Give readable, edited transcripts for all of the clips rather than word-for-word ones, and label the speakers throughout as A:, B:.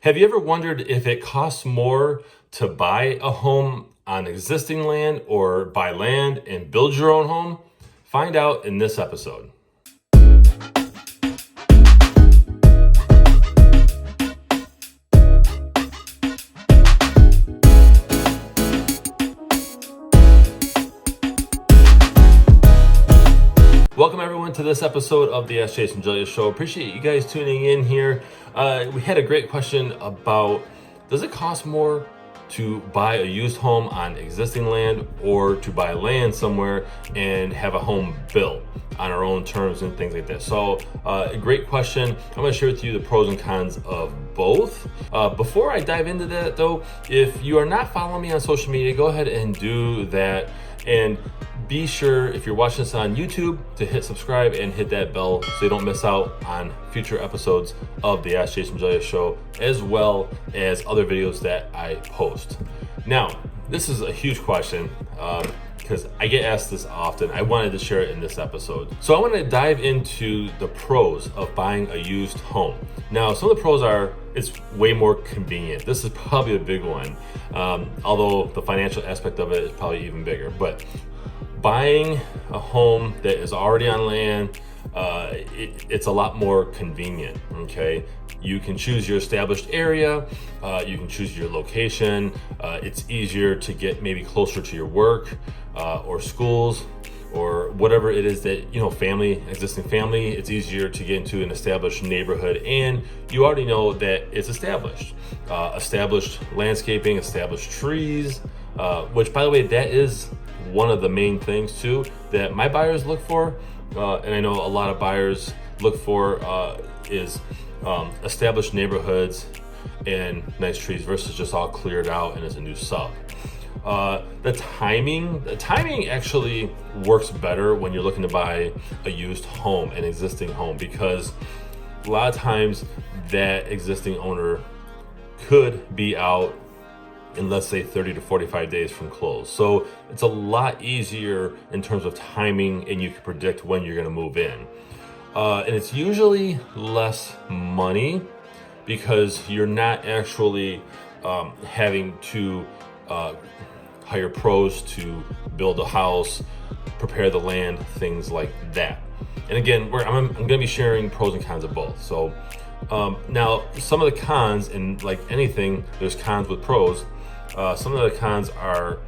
A: Have you ever wondered if it costs more to buy a home on existing land or buy land and build your own home? Find out in this episode. Welcome everyone to this episode of the AskJasonGelios show. Appreciate you guys tuning in here. We had a great question about, does it cost more to buy a used home on existing land or to buy land somewhere and have a home built on our own terms and things like that? So a great question. I'm going to share with you the pros and cons of both. Before I dive into that though, if you are not following me on social media, go ahead and do that. And be sure, if you're watching this on YouTube, to hit subscribe and hit that bell so you don't miss out on future episodes of the AskJasonGelios show, as well as other videos that I post. Now, this is a huge question because I get asked this often. I wanted to share it in this episode. So I want to dive into the pros of buying a used home. Now, some of the pros are, it's way more convenient. This is probably a big one, although the financial aspect of it is probably even bigger. But buying a home that is already on land, it's a lot more convenient, okay? You can choose your established area, you can choose your location, it's easier to get maybe closer to your work or schools or whatever it is that, you know, existing family, it's easier to get into an established neighborhood, and you already know that it's established landscaping, established trees, which, by the way, that is one of the main things too that my buyers look for, and I know a lot of buyers look for is established neighborhoods and nice trees versus just all cleared out and it's a new sub. The timing actually works better when you're looking to buy a used home, an existing home, because a lot of times that existing owner could be out in, let's say, 30 to 45 days from close. So it's a lot easier in terms of timing, and you can predict when you're going to move in. And it's usually less money because you're not actually having to hire pros to build a house, prepare the land, things like that. And again, I'm going to be sharing pros and cons of both. So now some of the cons, and like anything, there's cons with pros. Some of the cons are,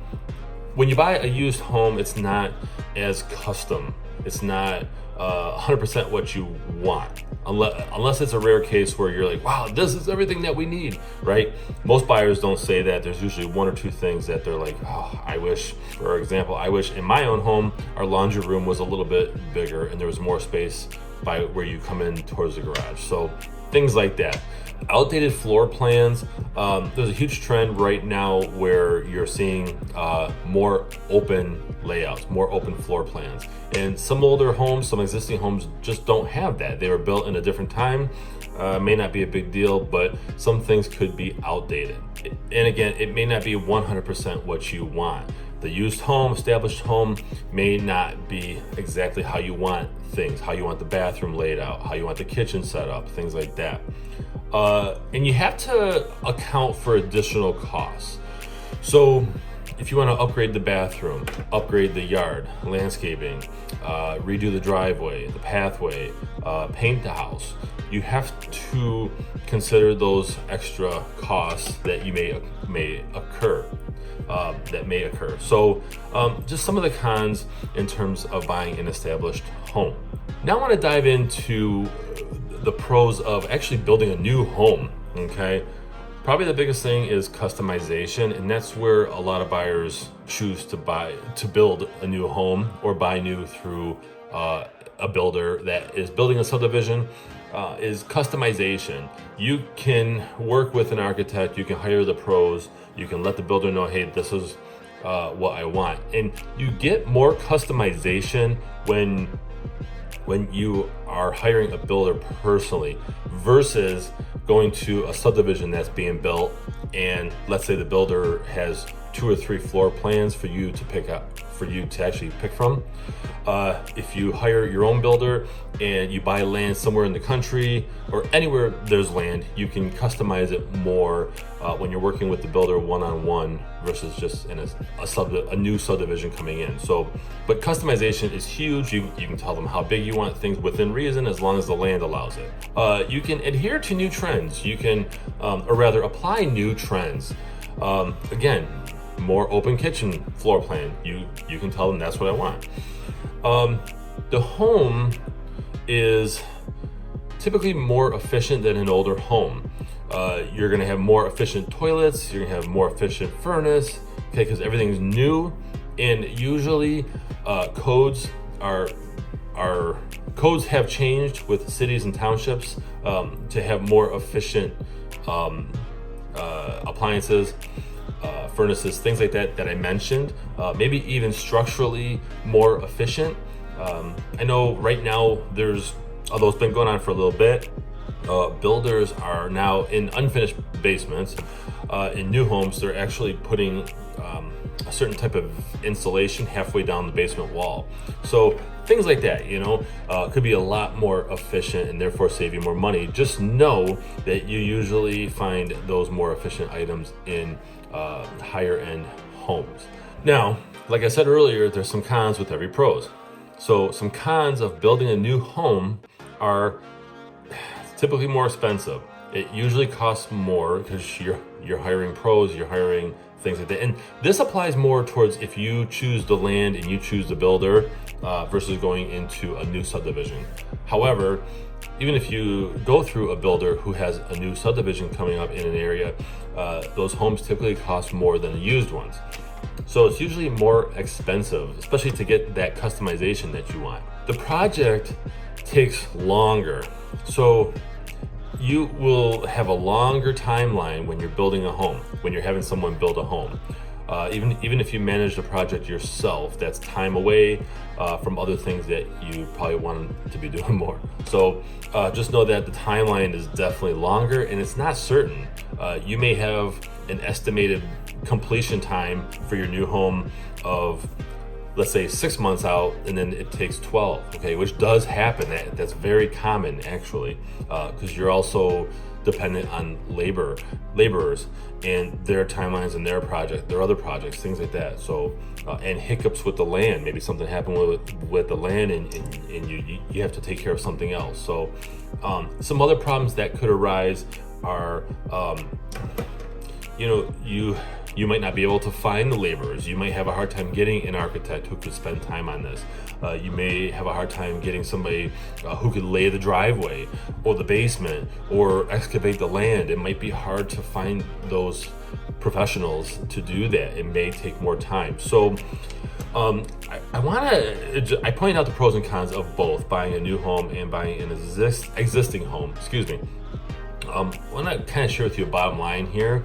A: when you buy a used home, it's not as custom. It's not 100% what you want, unless it's a rare case where you're like, wow, this is everything that we need, right? Most buyers don't say that. There's usually one or two things that they're like, oh, I wish, for example, I wish in my own home, our laundry room was a little bit bigger and there was more space by where you come in towards the garage. So things like that. Outdated floor plans. There's a huge trend right now where you're seeing more open layouts, more open floor plans. And some older homes, some existing homes just don't have that. They were built in a different time. May not be a big deal, but some things could be outdated. And again, it may not be 100% what you want. The used home, established home may not be exactly how you want things, how you want the bathroom laid out, how you want the kitchen set up, things like that. And you have to account for additional costs. So if you want to upgrade the bathroom, upgrade the yard, landscaping, redo the driveway, the pathway, paint the house, you have to consider those extra costs that you may occur. So just some of the cons in terms of buying an established home. Now I want to dive into the pros of actually building a new home, okay? Probably the biggest thing is customization, and that's where a lot of buyers choose to build a new home or buy new through a builder that is building a subdivision. Is customization. You can work with an architect, you can hire the pros, you can let the builder know, hey, this is what I want. And you get more customization when you are hiring a builder personally versus going to a subdivision that's being built, and let's say the builder has 2 or 3 floor plans for you to pick up for you to actually pick from. If you hire your own builder and you buy land somewhere in the country or anywhere there's land, you can customize it more when you're working with the builder one-on-one versus just in a new subdivision coming in. So, but customization is huge. You can tell them how big you want things within reason as long as the land allows it. You can adhere to new trends. You can, or rather apply new trends. Again, more open kitchen floor plan. You can tell them that's what I want. The home is typically more efficient than an older home. You're gonna have more efficient toilets, you're gonna have more efficient furnace, okay, because everything's new, and usually codes have changed with cities and townships to have more efficient appliances, furnaces, things like that I mentioned, maybe even structurally more efficient. I know right now although it's been going on for a little bit, builders are now in unfinished basements, in new homes, they're actually putting a certain type of insulation halfway down the basement wall. So things like that, could be a lot more efficient and therefore save you more money. Just know that you usually find those more efficient items in higher end homes. Now, like I said earlier, there's some cons with every pros. So some cons of building a new home are typically more expensive. It usually costs more because you're hiring pros, you're hiring things like that. And this applies more towards if you choose the land and you choose the builder versus going into a new subdivision. However, even if you go through a builder who has a new subdivision coming up in an area, those homes typically cost more than the used ones. So it's usually more expensive, especially to get that customization that you want. The project takes longer. So you will have a longer timeline when you're building a home, when you're having someone build a home. Even if you manage the project yourself, that's time away from other things that you probably want to be doing more. So just know that the timeline is definitely longer and it's not certain. You may have an estimated completion time for your new home of, let's say, 6 months out, and then it takes 12, okay, which does happen. That's very common actually, because you're also dependent on laborers and their timelines and their other projects, things like that. So and hiccups with the land, maybe something happened with the land and you have to take care of something else. So some other problems that could arise are you might not be able to find the laborers. You might have a hard time getting an architect who could spend time on this. You may have a hard time getting somebody who could lay the driveway or the basement or excavate the land. It might be hard to find those professionals to do that. It may take more time. So I point out the pros and cons of both buying a new home and buying an existing home. Excuse me. I want to kind of share with you a bottom line here.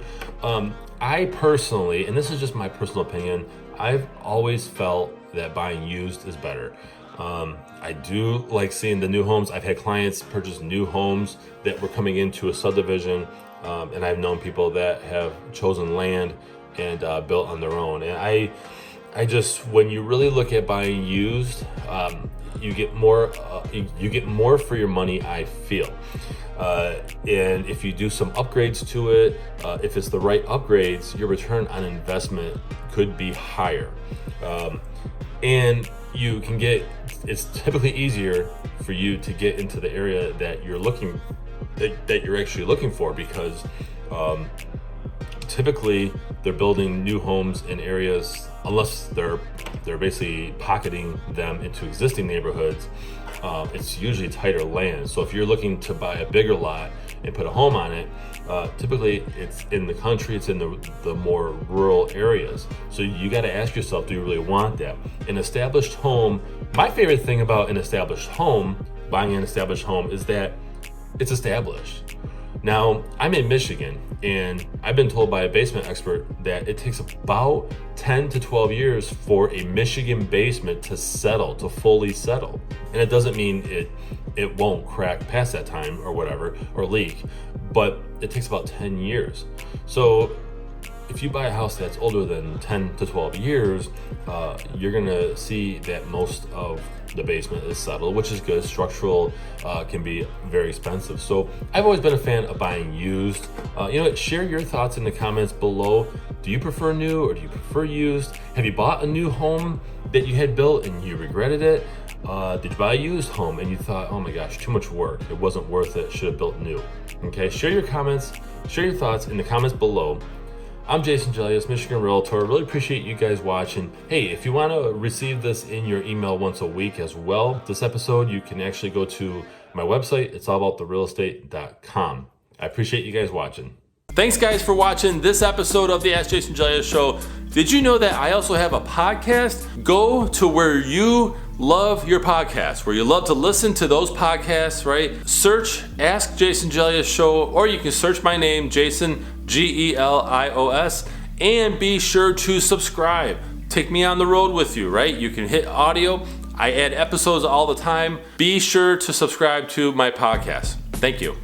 A: I personally, and this is just my personal opinion, I've always felt that buying used is better. I do like seeing the new homes. I've had clients purchase new homes that were coming into a subdivision, and I've known people that have chosen land and built on their own. And I just, when you really look at buying used, you get more for your money, I feel. And if you do some upgrades to it, if it's the right upgrades, your return on investment could be higher. And you can it's typically easier for you to get into the area that you're actually looking for, because typically they're building new homes in areas, unless they're basically pocketing them into existing neighborhoods, it's usually tighter land. So if you're looking to buy a bigger lot and put a home on it, typically it's in the country, it's in the more rural areas. So you got to ask yourself, do you really want that? An established home, my favorite thing about an established home, buying an established home, is that it's established. Now, I'm in Michigan, and I've been told by a basement expert that it takes about 10 to 12 years for a Michigan basement to fully settle. And it doesn't mean it won't crack past that time or whatever, or leak, but it takes about 10 years. So if you buy a house that's older than 10 to 12 years, you're gonna see that most of the basement is settled, which is good. Structural can be very expensive. So I've always been a fan of buying used. Share your thoughts in the comments below. Do you prefer new or do you prefer used? Have you bought a new home that you had built and you regretted it? Did you buy a used home and you thought, oh my gosh, too much work, it wasn't worth it, should have built new? Okay, share your comments, share your thoughts in the comments below. I'm Jason Gelios, Michigan Realtor. Really appreciate you guys watching. Hey, if you want to receive this in your email once a week as well, this episode, you can actually go to my website. It's allabouttherealestate.com. I appreciate you guys watching. Thanks guys for watching this episode of the Ask Jason Gelios Show. Did you know that I also have a podcast? Go to where you love your podcasts, where you love to listen to those podcasts, right? Search Ask Jason Gelios Show, or you can search my name, Jason, Gelios, and be sure to subscribe. Take me on the road with you, right? You can hit audio. I add episodes all the time. Be sure to subscribe to my podcast. Thank you.